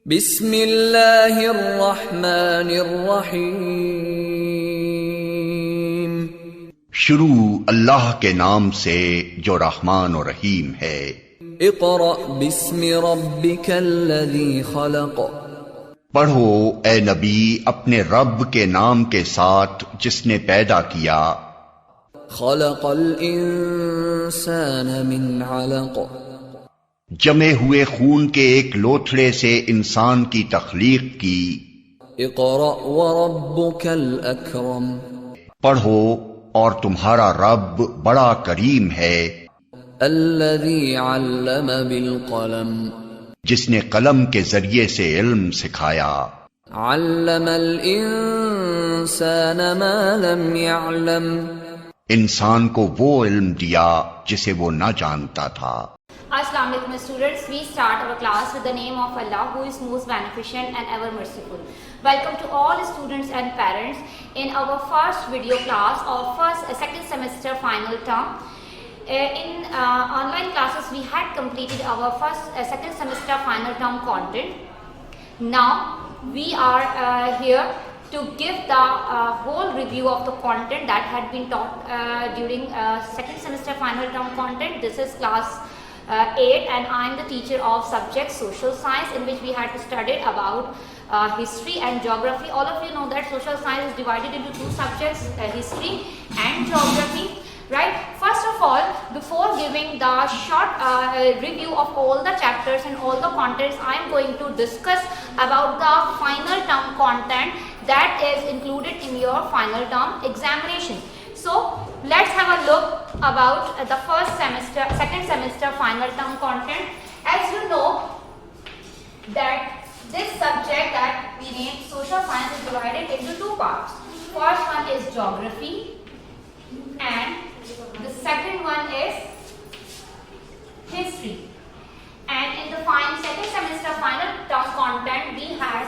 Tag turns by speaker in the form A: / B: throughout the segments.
A: बिस्मिल्लाहिर्रहमानिर्रहीम।
B: शुरू अल्लाह के नाम से जो रहमान और रहीम है।
A: इक़रा बिस्मि रब्बिकल्लज़ी खलक़।
B: पढ़ो ए नबी अपने रब के नाम के साथ जिसने पैदा किया।
A: खलक़ल इंसान मिन अलक़।
B: जमे हुए खून के एक लोथड़े से इंसान की तख्लीक की।
A: इक़रा व रब्बुकल अकरम।
B: पढ़ो और तुम्हारा रब बड़ा करीम है।
A: अल्लज़ी अल्लम बिल क़लम।
B: जिसने कलम के जरिए से इल्म सिखाया।
A: अल्लमल इंसान मा लम यअलम।
B: इंसान को वो इल्म दिया जिसे वो न जानता था।
C: Assalamu alaikum students, we start our class with the name of Allah who is most beneficent and ever merciful. Welcome to all students and parents in our first video class of second semester final term. In online classes we had completed our second semester final term content. Now we are here to give the whole review of the content that had been taught during second semester final term content. This is class 8 and I am the teacher of subject social science, in which we had to study about history and geography. All of you know that social science is divided into two subjects, history and geography, right? First of all, before giving the short review of all the chapters and all the contents, I am going to discuss about the final term content that is included in your final term examination. So let's have a look about the second semester final term content. As you know that this subject that we name social science is divided into two parts. First one is geography and the second one is history. And in the second semester final term content we have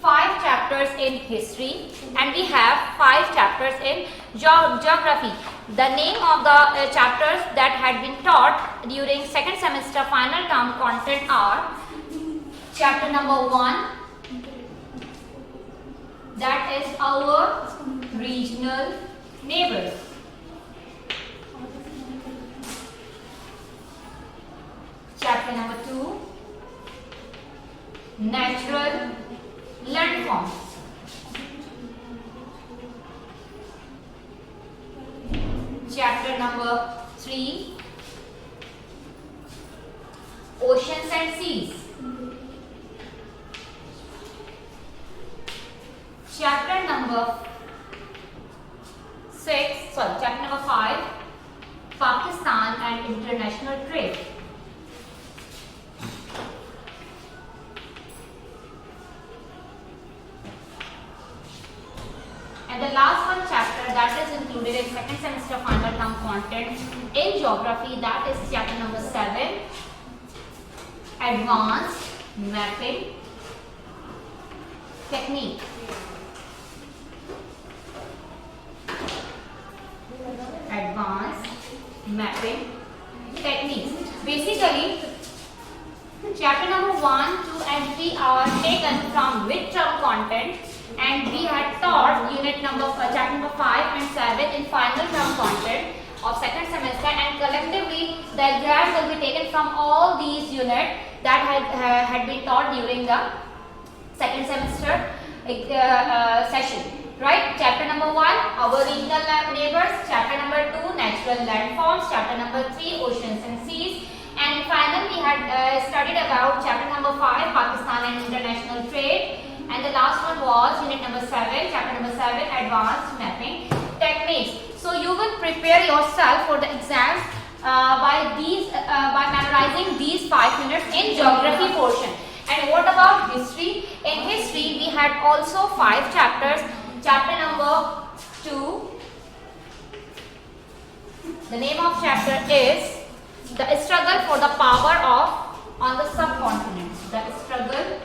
C: 5 chapters in history and we have 5 chapters in geography. The name of the chapters that had been taught during second semester final term content are chapter number 1, that is our regional neighbors. Chapter number 2, natural landforms. Chapter number 3, oceans and seas. Chapter number 5, Pakistan and international trade. And the last one chapter that is included in second semester final term content in geography, that is chapter number 7, advanced mapping technique. Advanced mapping techniques. Basically, chapter number 1, 2 and 3 are taken from midterm content. And we had taught chapter number 5 and 7 in final term content of second semester, and collectively the exams will be taken from all these units that had been taught during the second semester session, right? Chapter number 1, our regional neighbors. Chapter number 2, natural landforms. Chapter number 3, oceans and seas. And finally we had studied about chapter number 5, Pakistan and international trade. And the last one was unit number 7, chapter number 7, advanced mapping techniques. So you will prepare yourself for the exams by memorizing these 5 units in geography portion. And what about history? In history we had also 5 chapters. Chapter number 2, the name of chapter is the struggle for the power on the subcontinent. The struggle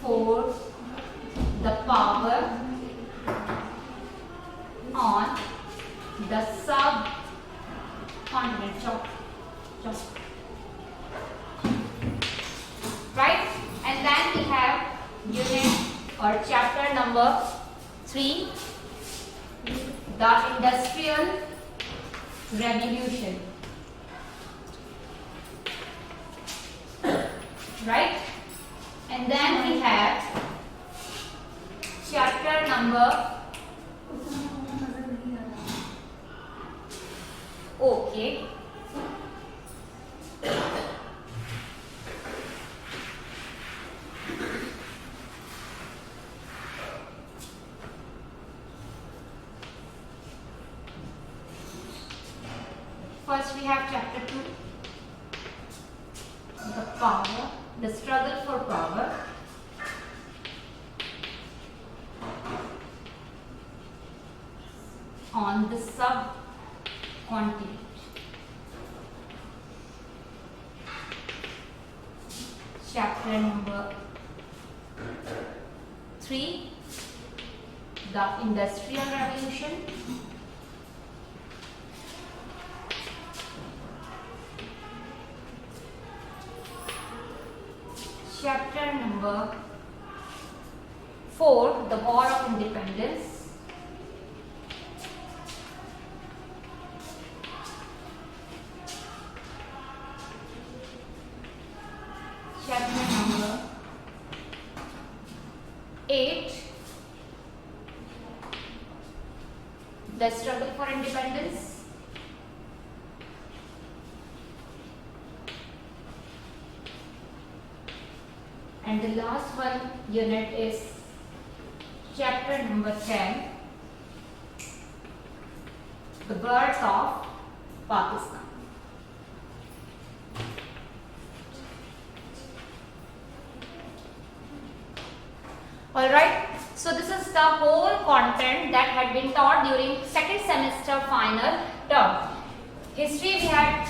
C: for the power on the subcontinent. number 3, the Industrial Revolution. Right? And then we have chapter number, okay. First we have chapter 2, the power, the struggle for power. On the subcontinent. Chapter number 3, the Industrial Revolution. Chapter number 4, the War of Independence. Chapter number 8, the struggle for independence. And the last one unit is chapter number 10, the birth of Pakistan. Alright, so this is the whole content that had been taught during second semester final term. History we had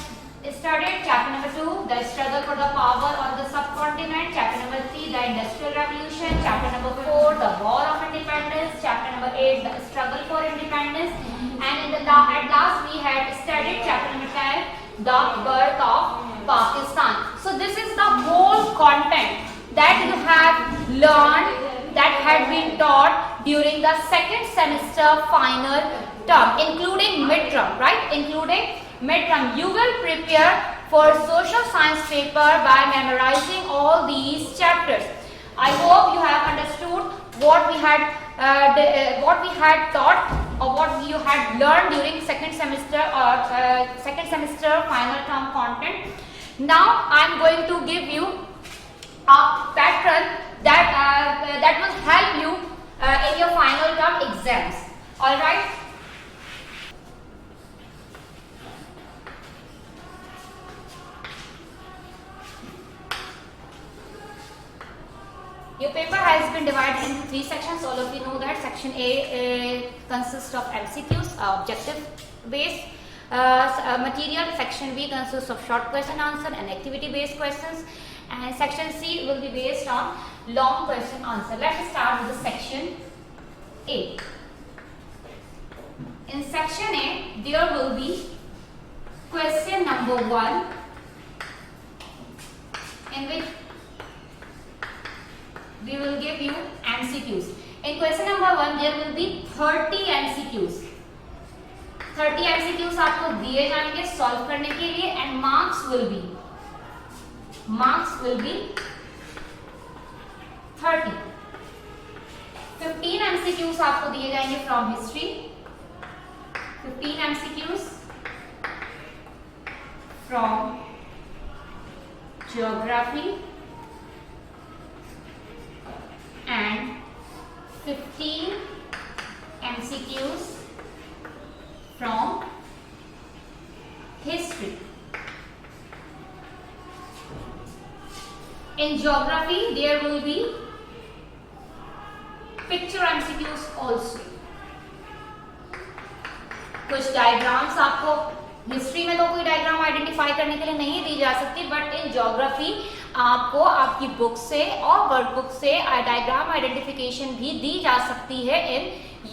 C: studied chapter number 2, the struggle for the power on the subcontinent, chapter number 3, the Industrial Revolution, chapter number 4, the War of Independence, chapter number 8, the struggle for independence, and at last we had studied chapter number 10, the birth of Pakistan. So this is the whole content that you have learned, that had been taught during the second semester final term, including midterm, right? Including midterm. You will prepare for social science paper by memorizing all these chapters. I hope you have understood what we had taught or what you had learned during second semester final term content. Now I am going to give you a pattern that will help you in your final term exams. All right. Your paper has been divided into 3 sections. All of you know that. Section A consists of MCQs, objective based material. Section B consists of short question answer and activity based questions. And section C will be based on long question answer. Let us start with the section A. In section A, there will be question number 1, in which we will give you MCQs. In question number 1, there will be 30 MCQs. 30 MCQs आपको दिए जाएंगे solve करने के लिए, and marks will be 30. 15 MCQs आपको दिए जाएंगे from history, 15 MCQs from geography, and 15 MCQs from history. In geography, there will be picture MCQs also. कुछ डायग्राम्स आपको हिस्ट्री में तो कोई डायग्राम आइडेंटिफाई करने के लिए नहीं दी जा सकती, बट इन ज्योग्राफी आपको आपकी बुक से और वर्कबुक से डायग्राम आइडेंटिफिकेशन भी दी जा सकती है in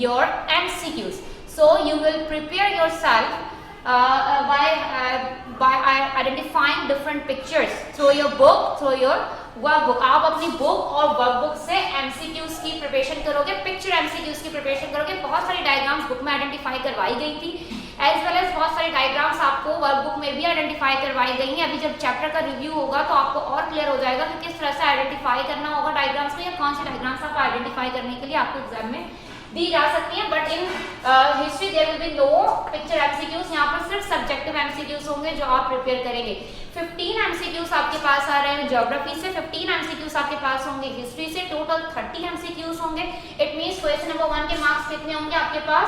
C: your MCQs. So you will prepare yourself by identifying different pictures through your book, through your workbook, आप अपनी बुक और वर्कबुक से एमसीक्यूज की प्रिपरेशन करोगे, पिक्चर एमसीक्यूज की प्रिपरेशन करोगे। बहुत सारी डायग्राम्स बुक में आइडेंटिफाई करवाई गई थी, एज वेल एज बहुत सारी डायग्राम्स आपको वर्कबुक में भी आइडेंटिफाई करवाई गई हैं। अभी जब चैप्टर का रिव्यू होगा तो आपको और क्लियर हो जाएगा कि किस तरह से आइडेंटिफाई करना होगा डायग्राम्स में, या कौन सी डायग्राम्स आपको आइडेंटिफाई करने के लिए आपको एग्जाम में दी जा सकती हैं। But in history there will be no picture MCQs, यहाँ पर सिर्फ सब्जेक्टिव एमसीक्यूज होंगे जो आप प्रिपेयर करेंगे। 15 एमसीक्यूज आपके पास आ रहे हैं ज्योग्राफी से, 15 एमसीक्यूज आपके पास होंगे हिस्ट्री से, टोटल 30 एमसीक्यूज होंगे। इट मींस क्वेश्चन नंबर 1 के मार्क्स कितने होंगे आपके पास?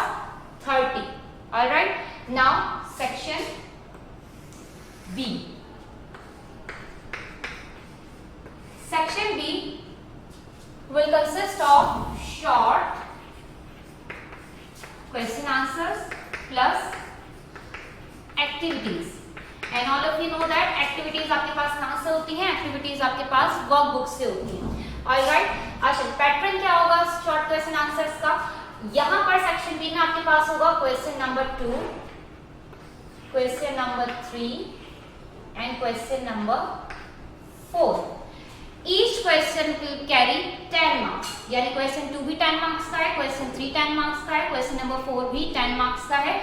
C: 30। Alright, now section B. Section B will consist of short question answers plus activities, and all of you know that activities आपके पास कहाँ से होती हैं? activities आपके पास वर्कबुक से होती हैं। ऑलराइट, अच्छा पैटर्न क्या होगा शॉर्ट क्वेश्चन आंसर्स का? यहाँ पर सेक्शन बी में आपके पास होगा question number 2, question number 3 and question number 4। Each question will carry 10 marks, यानी क्वेश्चन 2 भी 10 मार्क्स का है, क्वेश्चन 3 10 मार्क्स का है, क्वेश्चन नंबर 4 भी 10 मार्क्स का है।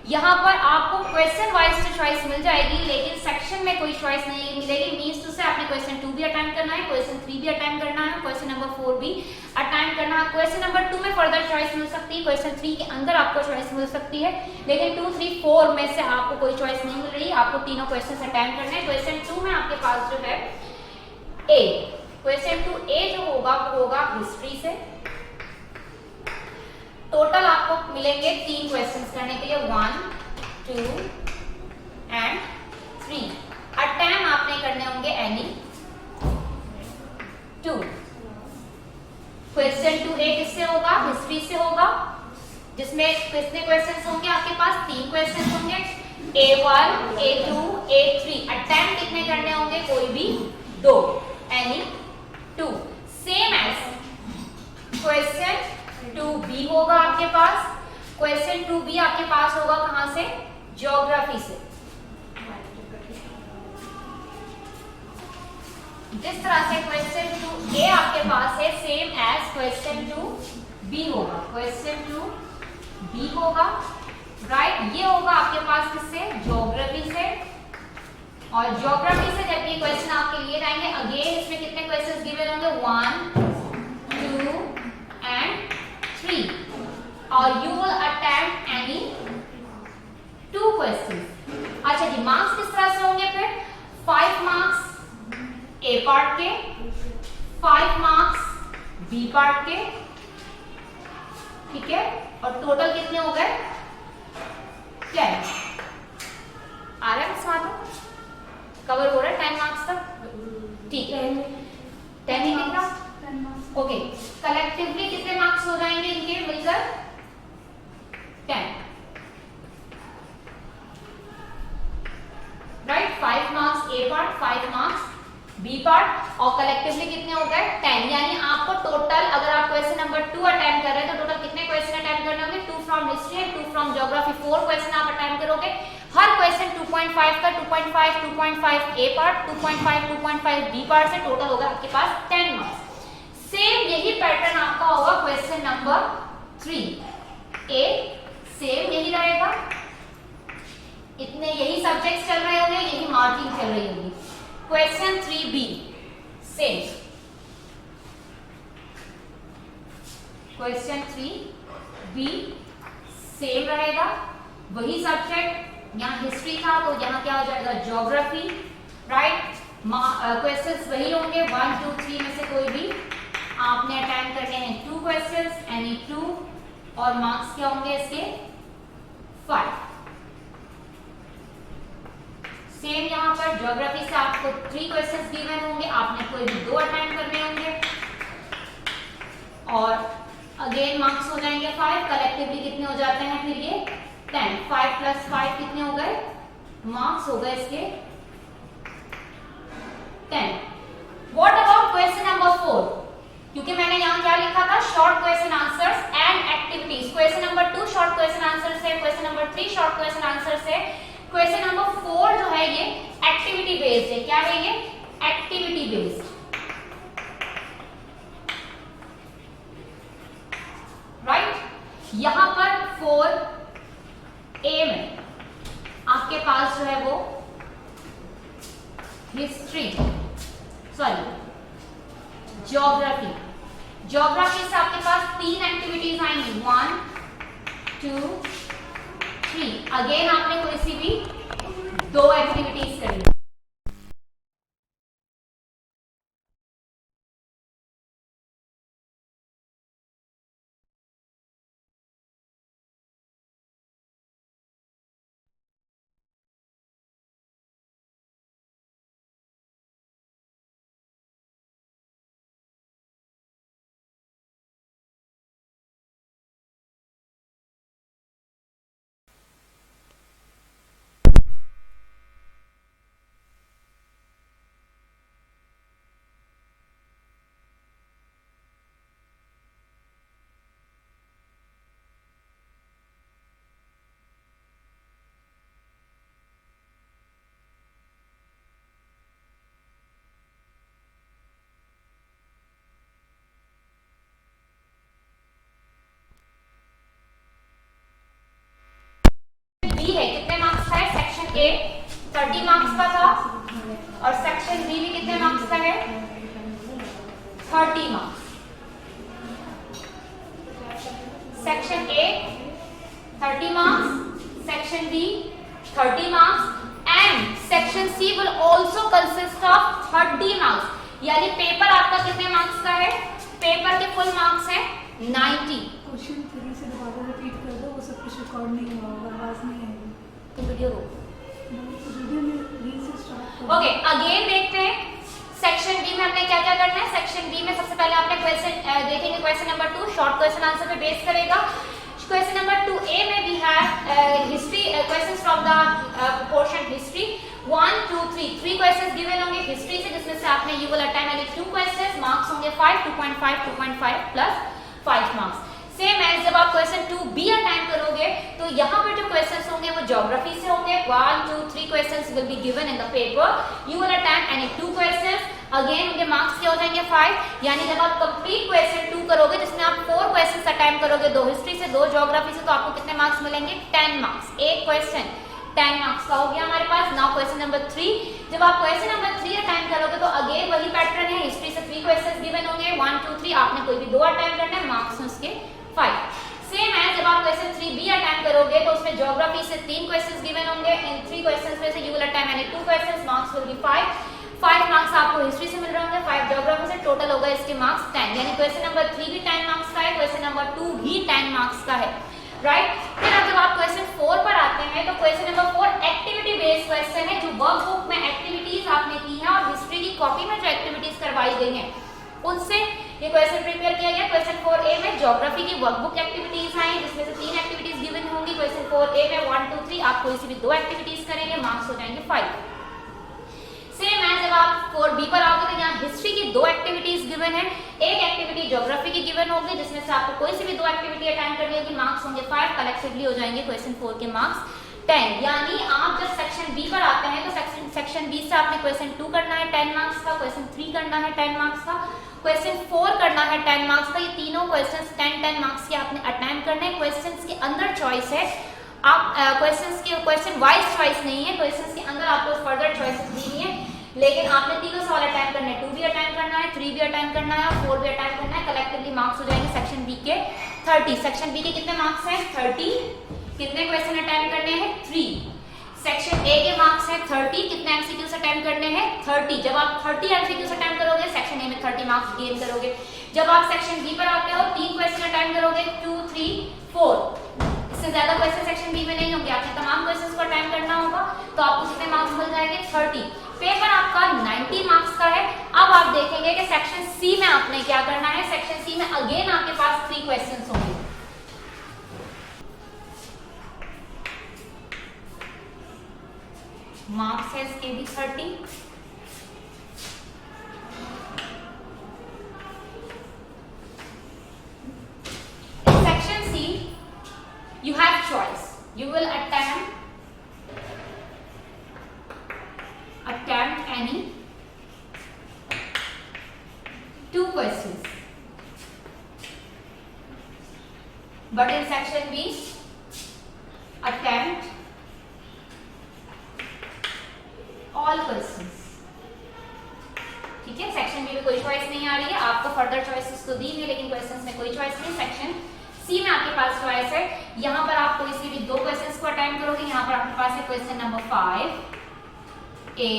C: यहाँ पर आपको क्वेश्चन वाइज तो चॉइस मिल जाएगी, लेकिन सेक्शन में कोई चॉइस नहीं मिलेगी। मींस टू से आपने क्वेश्चन 2 भी अटेम्प्ट करना है, क्वेश्चन 3 भी अटेम्प्ट करना है, क्वेश्चन नंबर 4 भी अटेम्प्ट करना है। क्वेश्चन नंबर 2 में फर्दर चॉइस मिल सकती है, क्वेश्चन 3 के अंदर आपको चॉइस मिल सकती है, लेकिन 2 3 4 में से आपको कोई चॉइस नहीं मिल रही, आपको तीनों क्वेश्चन अटेम्प्ट करने हैं। क्वेश्चन 2 में आपके पास जो है ए, क्वेश्चन 2A जो होगा वो होगा हिस्ट्री से। टोटल आपको मिलेंगे 3 क्वेश्चंस करने के लिए, 1 2 एंड 3। अटेम्प्ट आपने करने होंगे एनी 2। क्वेश्चन 2A किससे होगा? हिस्ट्री से होगा, जिसमें कितने क्वेश्चंस होंगे आपके पास? 3 क्वेश्चंस होंगे, A1 A2 A3। अटेम्प्ट कितने करने होंगे? कोई भी 2, any 2। Same as question 2B होगा आपके पास। क्वेश्चन 2B आपके पास होगा कहां से? ज्योग्राफी से। जिस तरह से क्वेश्चन 2A आपके पास है, सेम एज क्वेश्चन 2B होगा, क्वेश्चन 2B होगा, राइट। ये होगा आपके पास किससे? ज्योग्राफी से। और ज्योग्राफी से जब ये क्वेश्चन आपके लिए जाएंगे, अगेन इसमें कितने क्वेश्चंस गिवन होंगे? 1 2 एंड 3, और you will attempt any 2 questions. अच्छा जी, मार्क्स किस तरह से होंगे फिर? 5 मार्क्स ए पार्ट के, 5 मार्क्स बी पार्ट के, ठीक है, और टोटल कितने हो गए? 10। आ रहा है समझ? कवर हो रहा है 10 मार्क्स तक? ठीक है, 10 ही दिख रहा? ओके, कलेक्टिवली कितने मार्क्स हो जाएंगे इनके मिलकर? 10, राइट। 5 मार्क्स ए पार्ट, 5 मार्क्स बी पार्ट, और कलेक्टिवली कितने हो गए? 10। यानी आपको टोटल, अगर आप क्वेश्चन नंबर 2 अटेम्प्ट कर रहे हैं तो टोटल कितने क्वेश्चन अटेम्प्ट करने होंगे? 2 from history and 2 from geography. 4 question आप अटेम्प्ट करोगे। हर क्वेश्चन 2.5 का, 2.5 2.5 ए पार्ट, 2.5 2.5 बी पार्ट से टोटल होगा आपके पास 10 मार्क्स। सेम यही पैटर्न आपका होगा क्वेश्चन नंबर 3A, सेम यही रहेगा। इतने यही सब्जेक्ट्स चल रहे होंगे, यही मार्किंग चल रही होगी। Question 3B same, question 3B same रहेगा, वही सब्जेक्ट। यहाँ हिस्ट्री था तो यहाँ क्या हो जाएगा? Geography, right. क्वेश्चंस वही होंगे, 1 2 3 में से कोई भी आपने अटेम्प्ट करने हैं 2 क्वेश्चंस, एनी 2, और मार्क्स क्या होंगे इसके? 5। सेम यहाँ पर ज्योग्राफी से आपको 3 क्वेश्चंस गिवन होंगे, आपने कोई भी 2 अटेम्प्ट करने होंगे, और अगेन मार्क्स हो जाएंगे 5। कलेक्टिवली कितने हो जाते हैं फिर ये? 10। 5 + 5 कितने हो गए? मार्क्स हो गए इसके 10। What about question number 4? क्योंकि मैंने यहाँ क्या लिखा था? Short question answers and activities. Question number 2 short question answer से, question number 3 short question answer से, क्वेश्चन नंबर 4 जो है ये एक्टिविटी बेस्ड है। क्या है ये? Activity based. 4A में आपके पास जो है वो हिस्ट्री ज्योग्राफी से आपके पास 3 एक्टिविटीज आएंगी, 1 2 3। अगेन आपने कोई सी भी 2 एक्टिविटीज करनी। बी है, कितने मार्क्स का है? सेक्शन ए 30 मार्क्स का था और सेक्शन बी भी कितने मार्क्स का है? 30 marks. Section A 30 marks, section B 30 marks and section C will also consist of 30 marks. यानी पेपर आपका कितने मार्क्स का है? पेपर के फुल मार्क्स है 90।
D: क्वेश्चन फिर से दोबारा रिपीट कर दो, वो सब कुछ रिकॉर्ड नहीं होगा, आवाज नहीं आएगी।
C: तो वीडियो
D: वीडियो
C: ओके, अगेन देखते हैं सेक्शन बी में हमने क्या क्या करना है। सेक्शन बी में सबसे पहले आपने क्वेश्चन देखेंगे, question number 2 short question answer पे बेस करेगा। क्वेश्चन नंबर 2A में we have history questions from the portion history 1 2 3 questions given होंगे हिस्ट्री से, जिसमें से आपने you will attempt any 2 questions, marks होंगे 5 2.5 प्लस 5 मार्क्स। सेम एज जब आप क्वेश्चन 2B अटेम्प्ट करोगे तो यहाँ पर जो क्वेश्चंस होंगे वो ज्योग्राफी से होंगे। 1 2 3 questions will be given in the paper, you will attempt any 2 questions, again उनके मार्क्स क्या हो जाएंगे 5। यानी जब आप कंप्लीट क्वेश्चन 2 करोगे जिसमें आप 4 क्वेश्चंस अटेम्प्ट करोगे, 2 हिस्ट्री से 2 ज्योग्राफी से, तो आपको कितने मार्क्स मिलेंगे? 10 मार्क्स। एक क्वेश्चन 10 मार्क्स का हो गया हमारे पास। नाउ क्वेश्चन नंबर 3, जब आप क्वेश्चन नंबर 3 अटेम्प्ट करोगे तो अगेन वही पैटर्न है, हिस्ट्री से 3 क्वेश्चंस गिवन होंगे 1 2 3, आपने कोई भी 2 अटेम्प्ट करना है, मार्क्स हैं उसके 5। सेम है जब आप क्वेश्चन 3B अटेम्प्ट करोगे तो उसमें ज्योग्राफी से 3 क्वेश्चंस गिवन होंगे, इन 3 क्वेश्चंस में से you will attempt any 2 questions, marks will be 5 marks आपको हिस्ट्री से मिल रहे होंगे, 5 ज्योग्राफी से, टोटल होगा इसके मार्क्स 10। यानी क्वेश्चन नंबर 3 भी 10 मार्क्स का है, क्वेश्चन नंबर 2 भी 10 मार्क्स का है, राइट। फिर अब जब आप क्वेश्चन 4 पर आते हैं तो question number 4 activity based question है, जो वर्कबुक में एक्टिविटीज आपने की है और हिस्ट्री की कॉपी में जो एक्टिविटीज करवाई गई हैं उनसे ये क्वेश्चन प्रिपेयर किया गया। क्वेश्चन 4A में ज्योग्राफी की वर्कबुक एक्टिविटीज आई, जिसमें से 3 एक्टिविटीज गिवन होंगी। क्वेश्चन 4A में 1 2 3 आप कोई सी भी 2 एक्टिविटीज करेंगे, मार्क्स हो जाएंगे 5। सेम है जब आप 4B पर आओगे तो यहाँ हिस्ट्री की 2 एक्टिविटीज गिवन है, एक एक्टिविटी ज्योग्राफी की गिवन होगी जिसमें से आपको कोई सी भी 2 एक्टिविटी अटेम्प्ट करनी होगी, मार्क्स होंगे 5, कलेक्टिवली हो जाएंगे क्वेश्चन 4 के मार्क्स 10। यानी आप जब सेक्शन बी पर आते हैं तो सेक्शन बी से आपने क्वेश्चन 2 करना है 10 मार्क्स का, क्वेश्चन 3 करना है 10 मार्क्स का, क्वेश्चन 4 करना है 10 मार्क्स का। ये तीनों क्वेश्चंस 10 मार्क्स के आपने अटेम्प्ट करने हैं। क्वेश्चंस के अंदर चॉइस है, आप क्वेश्चन वाइज चॉइस नहीं है, क्वेश्चंस के अंदर आपको फर्दर चॉइसेस दी है, लेकिन आपने तीनों सवाल अटेम्प्ट करने हैं। 2 भी अटेम्प्ट करना है, 3 भी अटेम्प्ट करना है और 4 भी अटेम्प्ट करना है। कलेक्टिवली मार्क्स हो जाएंगे सेक्शन बी के 30। सेक्शन बी के कितने मार्क्स हैं? 30। कितने क्वेश्चन अटेम्प्ट करने हैं? 3। सेक्शन ए के मार्क्स हैं 30, कितने एमसीक्यूज अटेम्प्ट करने हैं? 30। जब आप 30 एमसीक्यूज अटेम्प्ट करोगे सेक्शन ए में 30 मार्क्स गेन करोगे। जब आप सेक्शन बी पर आते हो 3 क्वेश्चन अटेम्प्ट करोगे, 2 3 4, इससे ज्यादा क्वेश्चन सेक्शन बी में नहीं होंगे, आपने तमाम क्वेश्चंस को अटेम्प्ट करना होगा, तो आपको कितने मार्क्स मिल जाएंगे? 30। पेपर आपका 90 मार्क्स का है। अब आप देखेंगे कि सेक्शन सी में आपने क्या करना है। सेक्शन सी में अगेन आपके पास 3 क्वेश्चंस होंगे, मार्क्स है इसके भी 30। In section C, you have choice. You will attempt any 2 questions. But in section B, all questions. ठीक है, सेक्शन बी में कोई चॉइस नहीं आ रही है, आपको फर्दर चॉइसेस तो दी है लेकिन क्वेश्चंस में कोई चॉइस नहीं। सेक्शन सी में आपके पास चॉइस है, यहाँ पर आप कोई सी भी दो क्वेश्चंस को अटेम्प्ट करोगे। यहाँ पर आपके पास है question number 5A,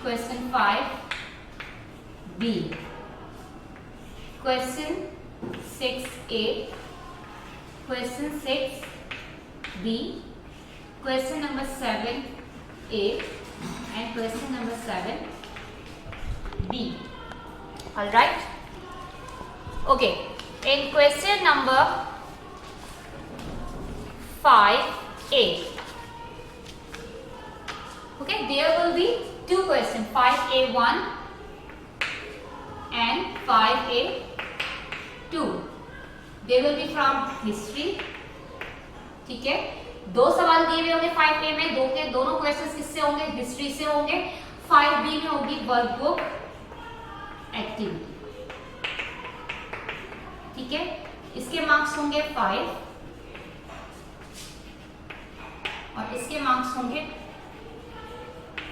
C: question 5B, question 6A, question 6B, question number 7A and question number 7B. All right. Okay. In question number 5A. Okay. There will be two questions, 5A1 and 5A2. They will be from history. ठीक है, दो सवाल दिए हुए होंगे 5A में, दो के दोनों क्वेश्चंस किससे होंगे? हिस्ट्री से होंगे। 5B में होगी वर्कबुक एक्टिविटी। ठीक है, इसके मार्क्स होंगे 5 और इसके मार्क्स होंगे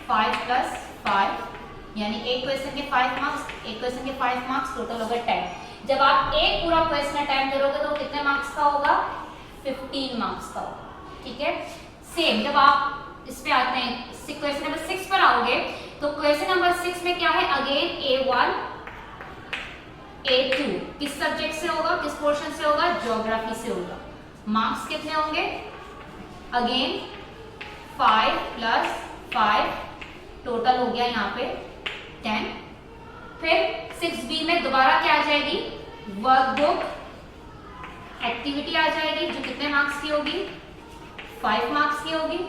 C: 5 + 5, यानी एक क्वेश्चन के 5 मार्क्स, एक क्वेश्चन के 5 मार्क्स, टोटल होगा 10। जब आप एक पूरा क्वेश्चन अटेम्प्ट करोगे तो कितने मार्क्स का होगा? 15 मार्क्स का होगा। ठीक है, सेम जब आप इस पे आते हैं क्वेश्चन नंबर 6 पर आओगे तो क्वेश्चन नंबर 6 में क्या है? अगेन A1 A2 किस सब्जेक्ट से होगा, किस पोर्शन से होगा? ज्योग्राफी से होगा। मार्क्स कितने होंगे? अगेन 5 + 5, टोटल हो गया यहाँ पे 10। फिर 6B में दोबारा क्या आ जाएगी? वर्कबुक एक्टिविटी आ जाएगी, जो कितने मार्क्स की होगी? 5 मार्क्स की होगी।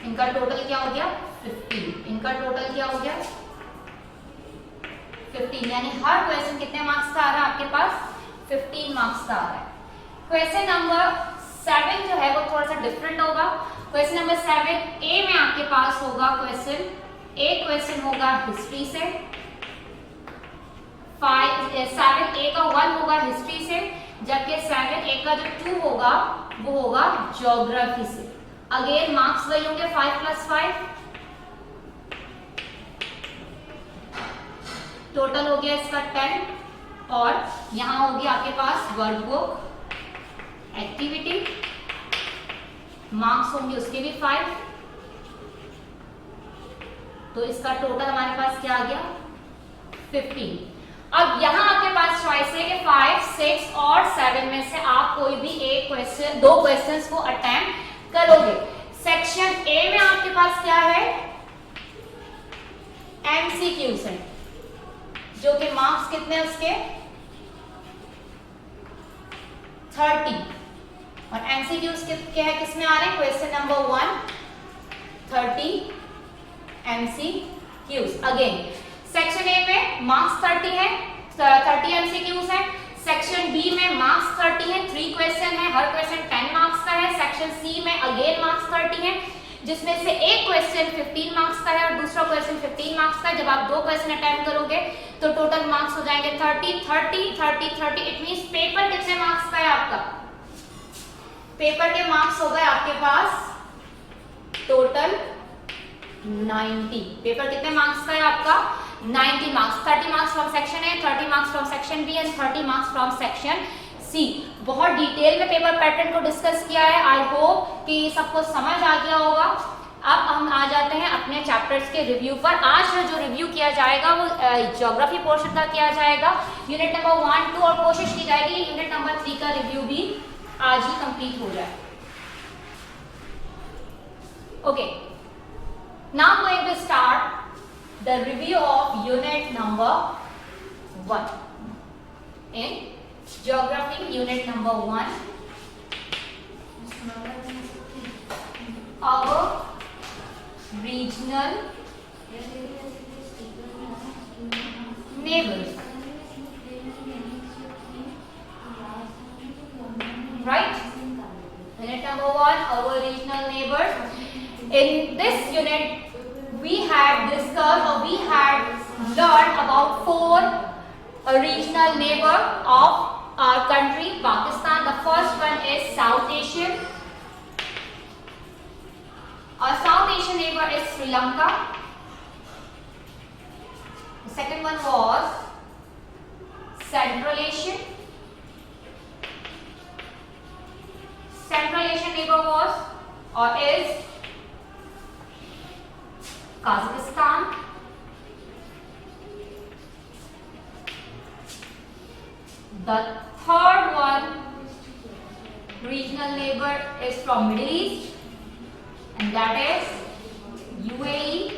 C: इनका टोटल क्या हो गया? 15। इनका टोटल क्या हो गया? 15, यानी हर क्वेश्चन कितने मार्क्स का आ रहा है आपके पास? 15 मार्क्स का आ रहा है। क्वेश्चन नंबर 7 जो है वो थोड़ा सा डिफरेंट होगा। क्वेश्चन नंबर 7A में आपके पास होगा एक क्वेश्चन होगा हिस्ट्री से, 7A का 1 होगा हिस्ट्री से, जबकि 7A का जो 2 होगा वो होगा ज्योग्राफी से। अगेन मार्क्स वही होंगे 5 + 5, टोटल हो गया इसका 10 और यहां होगी आपके पास वर्कबुक एक्टिविटी, मार्क्स होंगे उसके भी 5, तो इसका टोटल हमारे पास क्या आ गया? 15। अब यहां आपके पास चॉइस है कि 5, 6 और 7 में से आप कोई भी एक क्वेश्चन, दो क्वेश्चंस को अटेम्प्ट करोगे। सेक्शन ए में आपके पास क्या है? MCQs है, जो कि मार्क्स कितने उसके? 30। और MCQs क्या है, किसमें आ रहे हैं? Question number 1 30 MCQs। Again section A में मार्क्स 30 है, 30 MCQs है। सेक्शन बी में मार्क्स 30 है, 3 क्वेश्चन है, हर क्वेश्चन 10 मार्क्स का है। सेक्शन सी में अगेन मार्क्स 30 है, जिसमें से एक क्वेश्चन 15 मार्क्स का है और दूसरा क्वेश्चन 15 मार्क्स का है। जब आप दो क्वेश्चन अटेम्प्ट करोगे तो टोटल मार्क्स हो जाएंगे 30 30 30 30। इट मींस पेपर कितने मार्क्स का है आपका? पेपर के मार्क्स हो गए आपके पास टोटल 90। पेपर कितने मार्क्स का है आपका? 90 marks. 30 marks from section A, 30 marks from section B and 30 marks from section C. बहुत डिटेल में पेपर पैटर्न को डिस्कस किया है। आई होप कि सबको समझ आ गया होगा। अब हम आ जाते हैं अपने चैप्टर्स के रिव्यू पर। आज जो रिव्यू किया जाएगा वो ज्योग्राफी पोर्शन का किया जाएगा, यूनिट नंबर 1, 2, और कोशिश की जाएगी यूनिट नंबर 3 का रिव्यू भी आज ही कंप्लीट हो जाए। Okay, now going to start the review of unit number 1 in geography. Unit number 1, our regional neighbors, right? Unit number 1, our regional neighbors. In this unit we have discussed or we had learned about 4 regional neighbor of our country, Pakistan. The first one is South Asian, Sri Lanka. The second one was Central Asian. Central Asian neighbor was or is Kazakhstan. The third one regional neighbor is from Middle East, and that is UAE.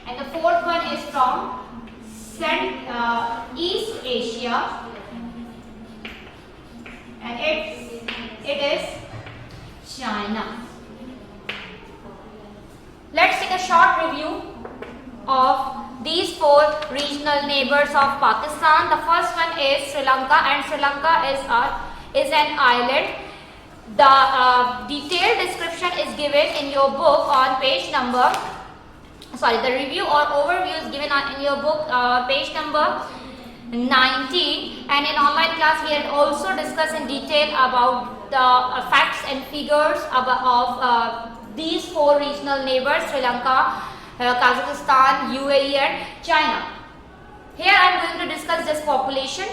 C: And the fourth one is from East Asia, and it is China. Let's take a short review of these four regional neighbors of Pakistan. The first one is Sri Lanka, and Sri Lanka is an island. The detailed description is given in your book on page number. The review or overview is given in your book, page number 19. And in online class, we had also discussed in detail about the facts and figures of these four regional neighbors: Sri Lanka, Kazakhstan, UAE, and China. Here I am going to discuss this population,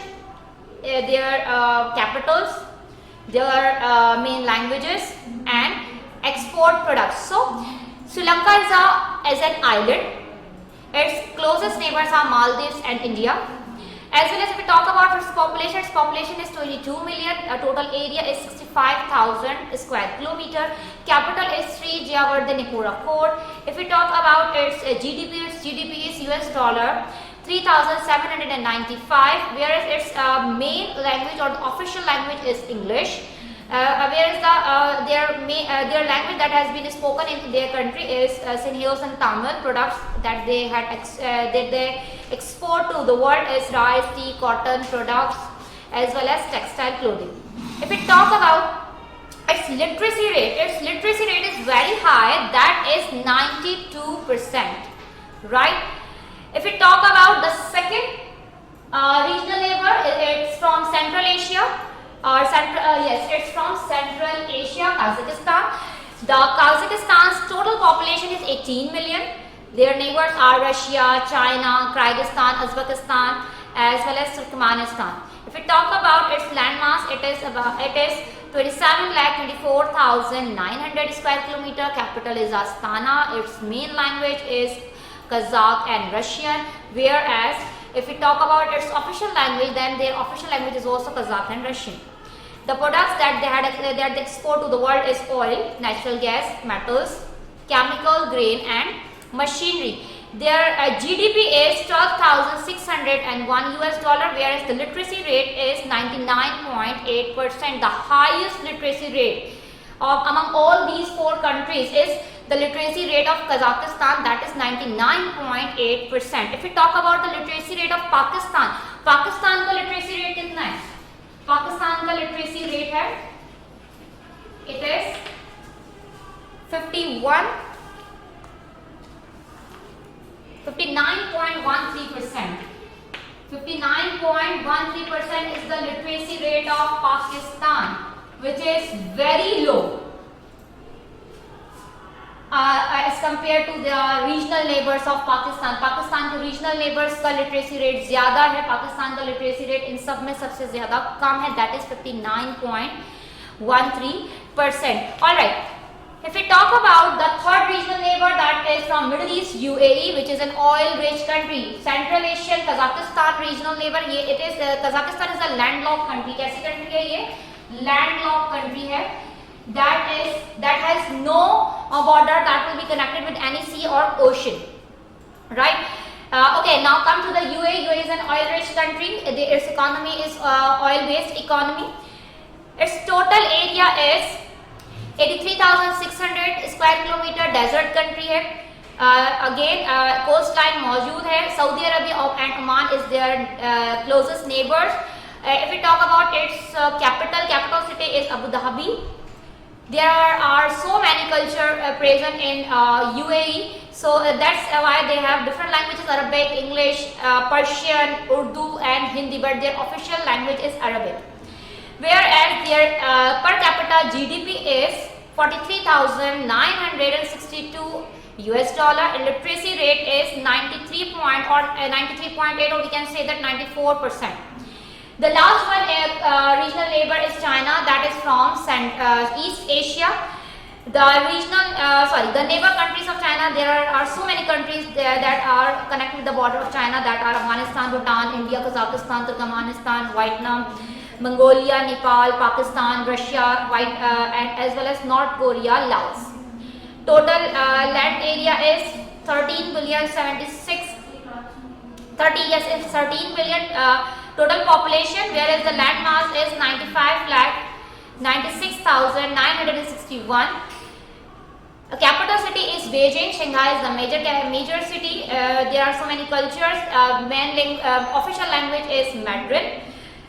C: their capitals, their main languages, and export products. So, Sri Lanka is an island. Its closest neighbors are Maldives and India. As well as if we talk about its population is 22 million. Total area is 65,000 square kilometer. Capital is Sri Jayawardenepura Fort. If we talk about its GDP is US dollar 3,795, whereas its main language or the official language is English. Whereas their language that has been spoken in their country is Sinhalese and Tamil. Products that they export to the world is rice, tea, cotton products, as well as textile clothing. If we talk about its literacy rate is very high, that is 92%, right? If we talk about the second regional neighbor, it's from Central Asia. It's from Central Asia, Kazakhstan. The Kazakhstan's total population is 18 million. Their neighbors are Russia, China, Kyrgyzstan, Uzbekistan, as well as Turkmenistan. If we talk about its landmass, it is 27,24,900 square kilometer. Capital is Astana. Its main language is Kazakh and Russian. Whereas if we talk about its official language, then their official language is also Kazakh and Russian. The products that they export to the world is oil, natural gas, metals, chemical, grain, and machinery. Their GDP is 12,601 US dollar, whereas the literacy rate is 99.8%. The highest literacy rate among all these four countries is the literacy rate of Kazakhstan, that is 99.8%. If we talk about the literacy rate of Pakistan का literacy rate कितना है? Pakistan का literacy rate है, it is 59.13%. 59.13% is the literacy rate of Pakistan, which is very low as compared to the regional neighbors of Pakistan. Pakistan के regional neighbors का literacy rate ज़्यादा है. पाकिस्तान का literacy rate इन सब में सबसे ज़्यादा कम है, that is 59.13%. Alright. If we talk about the third regional neighbor, that is from Middle East, UAE, which is an oil-rich country. Central Asian, Kazakhstan regional neighbor. Kazakhstan is a landlocked country. कैसी country है ये? Landlocked country है. That has no border that will be connected with any sea or ocean, right? Okay, now come to the UAE. UAE is an oil-rich country. Its economy is oil-based economy. Its total area is 83,600 square kilometer. Desert country है. Again, coastline मौजूद है. Saudi Arabia and Oman is their closest neighbors. If we talk about its capital city is Abu Dhabi. There are so many culture present in UAE, so that's why they have different languages: Arabic, English, Persian, Urdu, and Hindi. But their official language is Arabic. Whereas their per capita GDP is $43,962 US dollar, and literacy rate is 93.8, or we can say that 94%. The last one regional neighbor is China, that is from East Asia. The neighbor countries of China, there are so many countries there that are connected with the border of China, that are Afghanistan, Bhutan, India, Kazakhstan, Turkmenistan, Vietnam, Mongolia, Nepal, Pakistan, Russia, and as well as North Korea, Laos. Total land area is 13 billion. Total population, whereas the land mass is 95,96,961. Capital city is Beijing. Shanghai is the major city. There are so many cultures. Official language is Mandarin.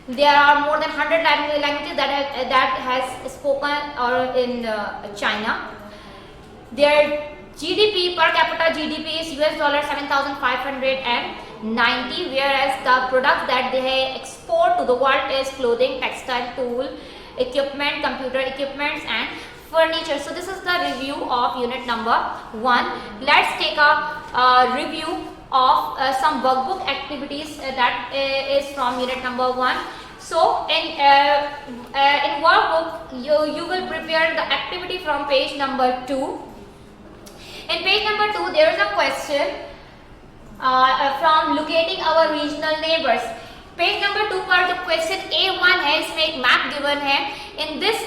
C: There are more than 100 languages that has spoken or in China. Their GDP, per capita GDP, is US dollar 7,590, whereas the products that they export to the world is clothing, textile, tool, equipment, computer equipments, and furniture. So this is the review of unit number 1. Let's take a review of some workbook activities that is from unit number 1. So in workbook, you will prepare the activity from page number 2. In page number 2, there is a question from locating our regional neighbors. Page number 2 पर जो question A1 है, इसमें एक map given है. In this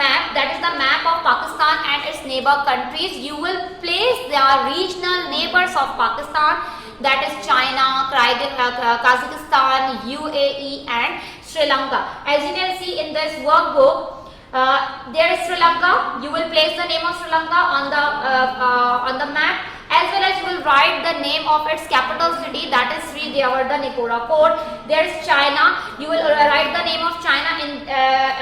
C: map, that is the map of Pakistan and it's neighbour countries, you will place the regional neighbours of Pakistan, that is China, Kazakhstan, UAE and Sri Lanka. As you can see in this workbook, there is Sri Lanka. You will place the name of Sri Lanka on the map, as well as you will write the name of its capital city, that is Sri Deovardan Code. There is China. You will write the name of China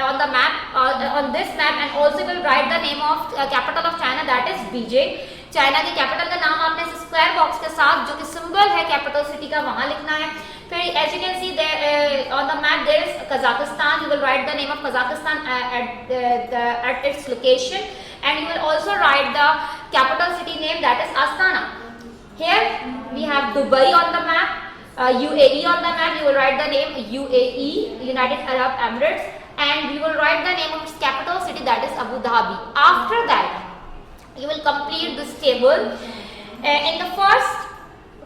C: on the map, on this map, and also you will write the name of capital of China, that is Beijing. China की capital का नाम आपने square box के साथ जो कि symbol है capital city का वहां लिखना है. फिर as you can see on the map there is Kazakhstan. You will write the name of Kazakhstan at its location, and you will also write the capital city name, that is Astana. Here we have Dubai on the map, UAE on the map. You will write the name UAE, United Arab Emirates, and you will write the name of its capital city, that is Abu Dhabi. After that, you will complete this table. In the first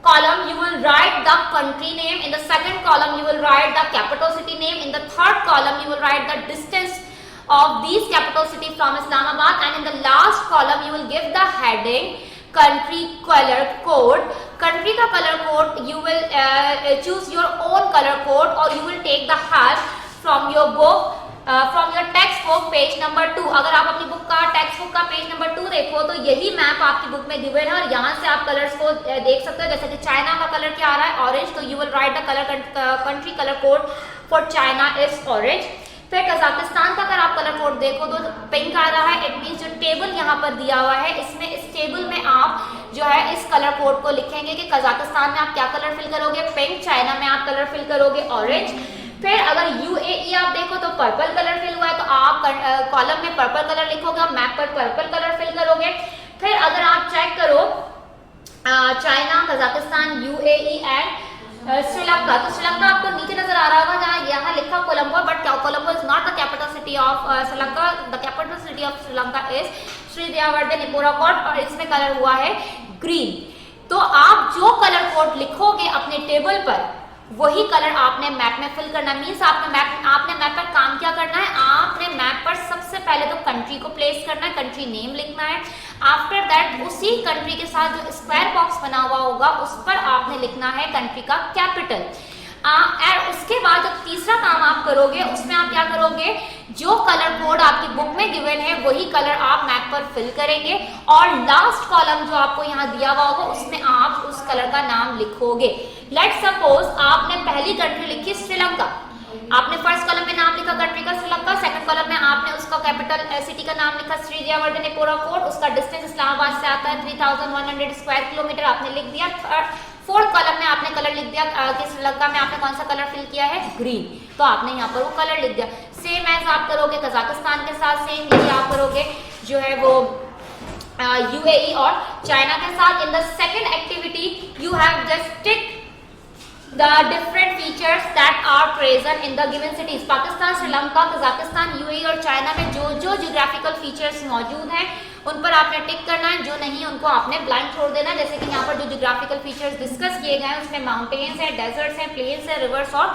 C: column you will write the country name, in the second column you will write the capital city name, in the third column you will write the distance of these capital city from Islamabad, and in the last column you will give the heading country color code. Country का color code you will choose your own color code, or you will take the help from your book, from your text book, page number 2. अगर आप अपनी book का text book का page number 2 देखो तो यही map आपकी बुक में गिवन है, और यहाँ से आप कलर्स को देख सकते हो. जैसे कि चाइना का कलर क्या आ रहा है, ऑरेंज, तो you will write the colour country colour code for China is orange. फिर कजाकिस्तान का अगर आप कलर कोड देखो तो पिंक आ रहा है. इट मींस जो टेबल यहाँ पर दिया हुआ है, इसमें इस टेबल में आप जो है इस कलर कोड को लिखेंगे कि कजाकिस्तान में आप क्या कलर फिल करोगे, पिंक. चाइना में आप कलर फिल करोगे ऑरेंज. फिर अगर UAE आप देखो तो पर्पल कलर फिल हुआ है, तो आप कॉलम में पर्पल कलर लिखोगे, मैप पर पर्पल कलर फिल करोगे. फिर अगर आप चेक करो China, Kazakhstan, UAE and Sri Lanka, तो श्रीलंका आपको नीचे नजर आ रहा होगा जहाँ यहाँ लिखा Colombo, but Colombo is not the capital city of Sri Lanka. The capital city of Sri Lanka is Sri Devavardhan Kotte, और इसमें कलर हुआ है ग्रीन. तो आप जो कलर कोड लिखोगे अपने टेबल पर, वही कलर आपने मैप में फिल करना. मीन्स आपने मैप पर काम क्या करना है, आपने मैप पर सबसे पहले तो कंट्री को प्लेस करना है, कंट्री नेम लिखना है. आफ्टर दैट उसी कंट्री के साथ जो स्क्वायर बॉक्स बना हुआ होगा उस पर आपने लिखना है कंट्री का कैपिटल. और उसके बाद जो तीसरा काम आप करोगे, उसमें आप क्या करोगे, जो कलर कोड आपकी बुक में गिवन है वही कलर आप मैप पर फिल करेंगे, और लास्ट कॉलम जो आपको यहाँ दिया हुआ होगा उसमें आप उस कलर का नाम लिखोगे. लेट्स सपोज आपने पहली कंट्री लिखी श्रीलंका. आपने फर्स्ट कॉलम में नाम लिखा कंट्री का श्रीलंका, सेकंड कॉलम में आपने उसका कैपिटल सिटी का नाम लिखा श्री देववर्धन कोड, उसका डिस्टेंस इस्लामाबाद से आता है 3100 स्क्वायर किलोमीटर, आपने लिख दिया. फोर्थ कॉलम में आपने कलर लिख दिया कि श्रीलंका में आपने कौन सा कलर फिल किया है, ग्रीन, तो आपने यहाँ पर वो कलर लिख दिया. सेम एज आप करोगे कजाकिस्तान के साथ, सेम यही आप करोगे जो है वो यूएई और चाइना के साथ. In the second activity you have just tick the different features that are present in the given cities. Pakistan, Sri Lanka, Kazakhstan, UAE और चाइना में जो जो जियोग्राफिकल फीचर्स मौजूद हैं उन पर आपने टिक करना है, जो नहीं उनको आपने ब्लैंक छोड़ देना है. जैसे कि यहाँ पर जो जियोग्राफिकल फीचर्स डिस्कस किए गए हैं उसमें माउंटेन्स है, डेजर्ट्स हैं, प्लेन्स है, रिवर्स और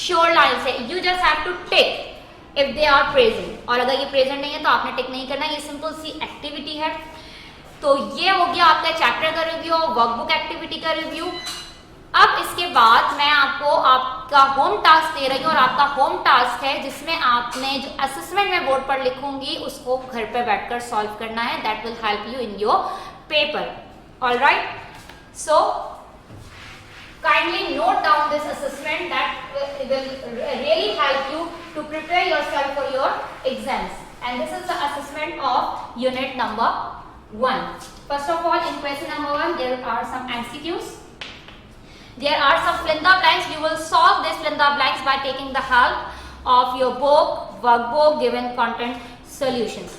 C: शोर लाइन्स है. You just have to tick if they are present, और अगर ये प्रेजेंट नहीं है तो आपने टिक नहीं करना. ये सिंपल सी एक्टिविटी है. तो ये हो गया आपका चैप्टर का रिव्यू और वर्कबुक एक्टिविटी का रिव्यू. अब इसके बाद मैं आपको आपका होम टास्क दे रही हूँ, और आपका होम टास्क है जिसमें आपने जो असेसमेंट में बोर्ड पर लिखूंगी उसको घर पे बैठकर सॉल्व करना है. That will help you in your paper. Alright, so kindly note down this assessment, that will really help you to prepare yourself for your exams. And this is the assessment of unit number 1. First of all, in question number 1 there are some MCQs. There are some flinda blanks. You will solve these flinda blanks by taking the help of your book, workbook, given content solutions.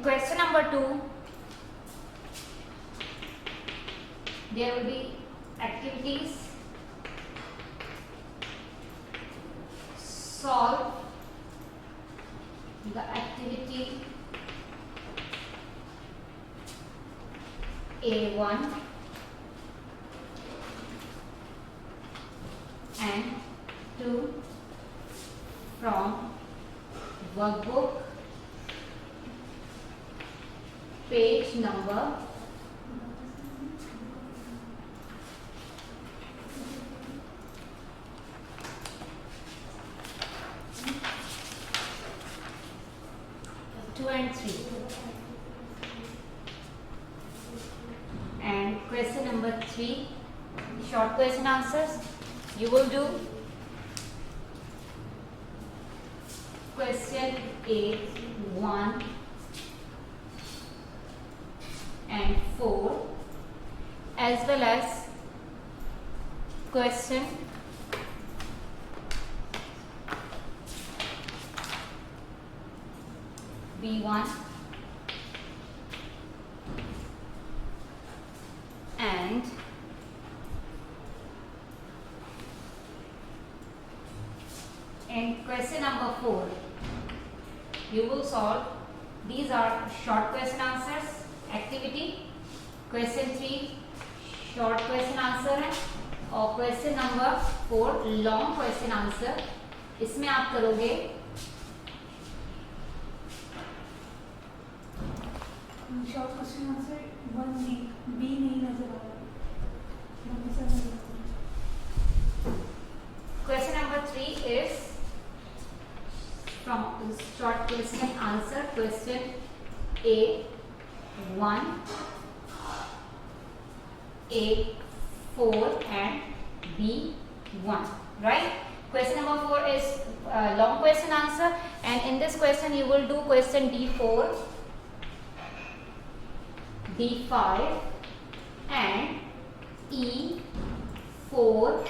C: question number 2, there will be activities. Solve the activity A1 and 2 from workbook, page number 2 and 3. And question number 3, short question answers. You will do question A1 and 4 as well as question B1 and in question number 4 you will solve, these are short question answers activity, question 3 short question answer है और question number 4 long question answer. इसमें आप करोगे
D: short question answer 1 B नहीं नजर आ रहा है.
C: question number 3 is from short question answer, question A1, A4 and B1, right? Question number 4 is long question answer, and in this question you will do question D4, D5 and E4,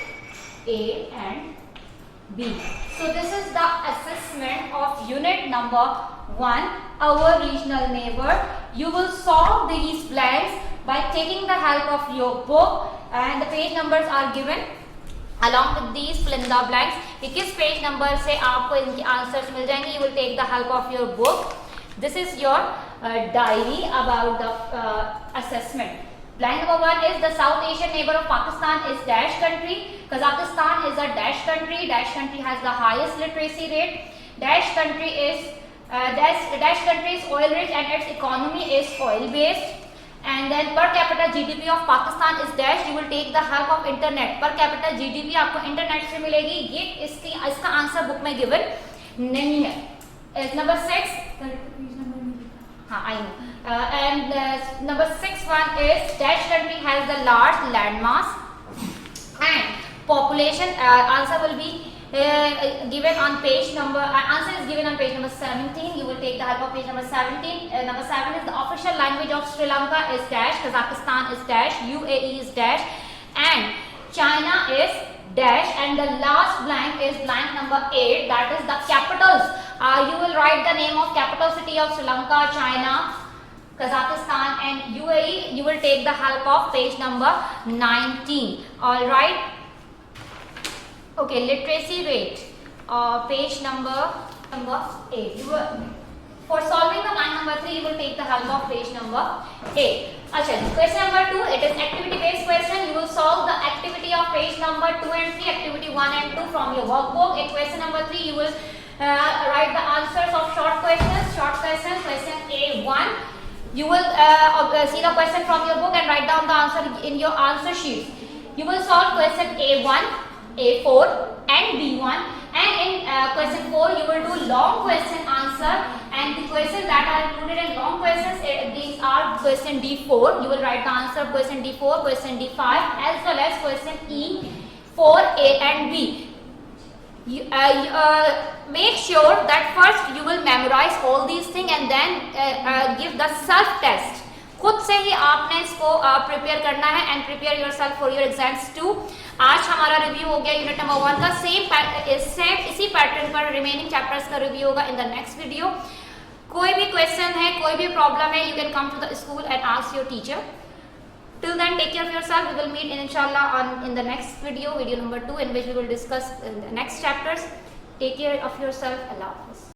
C: A and B. So this is the assessment of unit number 1, our regional neighbor. You will solve these blanks by taking the help of your book, and the page numbers are given along with these fill in the blanks. कि किस page number से आपको इनके answers मिल जाएंगे. You will take the help of your book. This is your diary about the assessment. Blank number 1 is the South Asian neighbor of Pakistan is dash country. Kazakhstan is a dash country. Dash country has the highest literacy rate. Dash country is oil rich and its economy is oil based. And then per capita GDP of Pakistan is dash. You will take the help of internet. Per capita GDP आपको internet से मिलेगी. ये इसका answer book में given नहीं है. Number 6. हाँ, I know. And number 6 one is dash country has the large landmass and population. Answer will be given on page number. Answer is given on page number 17. You will take the help of page number 17. Number 7 is the official language of Sri Lanka is dash. Kazakhstan is dash. UAE is dash, and China is dash. And the last blank is blank number 8. That is the capitals. You will write the name of capital city of Sri Lanka, China, Kazakhstan and UAE. You will take the help of page number 19. All right. Okay, literacy rate. Page number 8. For solving the line number 3, you will take the help of page number 8. Achha, question number 2. It is activity based question. You will solve the activity of page number 2 and 3, activity 1 and 2 from your workbook. In question number 3, you will write the answers of short questions. Question A1. You will see the question from your book and write down the answer in your answer sheet. You will solve question A1, A4 and B1. And in question 4, you will do long question answer. And the questions that are included in long questions, these are question D4. You will write the answer question D4, question D5 as well as question E4, A and B. Make sure that first you will memorize all these things and then give the self test. खुद से ही आपने इसको prepare करना है and prepare yourself for your exams too. आज हमारा review हो गया यूनिट नंबर 1 का. सेम इसी पैटर्न पर रिमेनिंग चैप्टर्स का रिव्यू होगा इन द नेक्स्ट वीडियो. कोई भी क्वेश्चन है, कोई भी प्रॉब्लम है, you can come to the school and ask your teacher. Till then, take care of yourself. We will meet inshallah in the next video number 2, in which we will discuss the next chapters. Take care of yourself. Allah Hafiz.